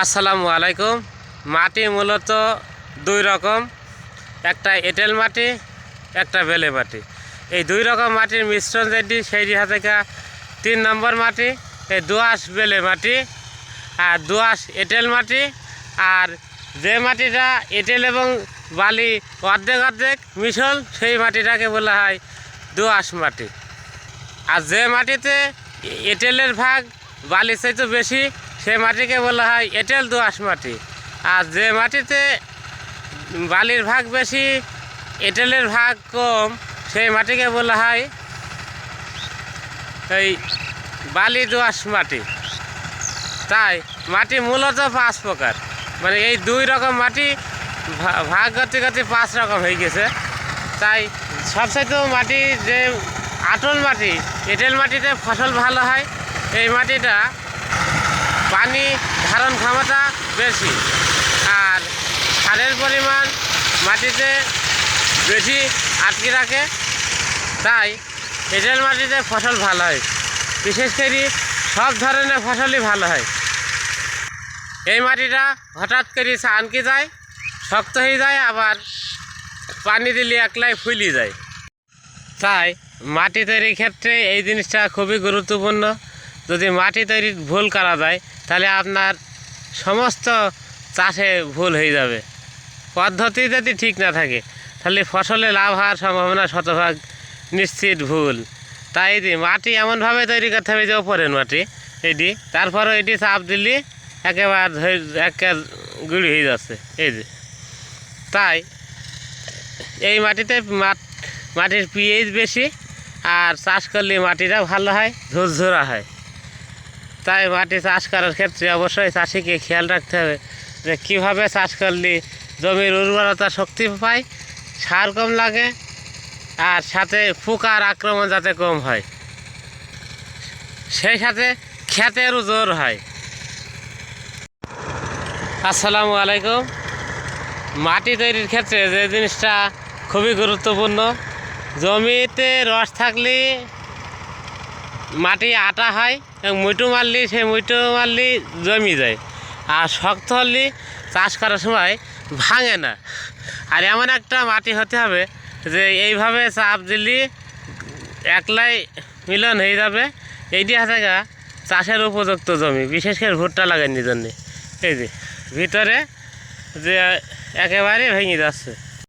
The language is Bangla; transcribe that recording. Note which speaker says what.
Speaker 1: আসসালামু আলাইকুম। মাটি মূলত দুই রকম, একটা এঁটেল মাটি, একটা বেলে মাটি। এই দুই রকম মাটির মিশ্রণ যেটি সেইটি থেকে 3 নম্বর মাটি। এই দোআঁশ বেলে মাটি আর দোআঁশ এঁটেল মাটি। আর যে মাটিটা এঁটেল এবং বালি অর্ধেক অর্ধেক মিশল সেই মাটিটাকে বলা হয় দোআঁশ মাটি। আর যে মাটিতে এঁটেলের ভাগ বালির চাইতে বেশি সেই মাটিকে বলা হয় এঁটেল দোআঁশ মাটি। আর যে মাটিতে বালির ভাগ বেশি এঁটেলের ভাগ কম সেই মাটিকে বলা হয় এই বালি দোআঁশ মাটি। তাই মাটি মূলত 5 প্রকার, মানে এই দুই রকম মাটি ভাগ করতে করতে 5 রকম হয়ে গেছে। তাই সবচাইতে মাটি যে আটল মাটি, এঁটেল মাটিতে ফসল ভালো হয়। এই মাটিটা পানি ধারণ ক্ষমতা বেশি আর সারের পরিমাণ মাটিতে বেশি আটকে রাখে। তাই এঁটেল মাটিতে ফসল ভালো হয়, বিশেষ করে সব ধরনের ফসলই ভালো হয়। এই মাটিটা হঠাৎ করে আনকে যায়, শক্ত হয়ে যায়, আবার পানি দিলে একলাই ফুলে যায়। তাই মাটি তৈরির ক্ষেত্রে এই জিনিসটা খুবই গুরুত্বপূর্ণ। যদি মাটি তৈরি ভুল করা যায় তাহলে আপনার সমস্ত চাষে ভুল হয়ে যাবে। পদ্ধতি যদি ঠিক না থাকে তাহলে ফসলে লাভ হওয়ার সম্ভাবনা শতভাগ নিশ্চিত ভুল। তাই মাটি এমনভাবে তৈরি করতে হবে যে ওপরের মাটি এটি, তারপরও এটি চাপ দিলে একেবারে গুঁড়ি হয়ে যাচ্ছে তাই এই মাটিতে মাটির পিএইচ বেশি আর চাষ করলে মাটিটা ভালো হয়, ঝুরঝুরা হয়। তাই মাটি চাষ করার ক্ষেত্রে অবশ্যই চাষিকে খেয়াল রাখতে হবে যে কীভাবে চাষ করলে জমির উর্বরতা শক্তি পায়, সার কম লাগে, আর সাথে পোকার আক্রমণ যাতে কম হয়, সেই সাথে ক্ষেতেরও জোর হয়। আসসালামু আলাইকুম। মাটি তৈরির ক্ষেত্রে যে জিনিসটা খুবই গুরুত্বপূর্ণ, জমিতে রস থাকলে মাটি আটা হয় এবং মুইটো মারলে সেই মুইটো মারলে জমি যায়, আর শক্ত হলে চাষ করার সময় ভাঙে না। আর এমন একটা মাটি হতে হবে যে এইভাবে চাপ দিলে একলাই মিলন হয়ে যাবে। এইটি আছে গা চাষের উপযুক্ত জমি, বিশেষ করে ভুট্টা লাগানোর জন্যে। এই যে ভিতরে যে একেবারে ভেঙে যাচ্ছে।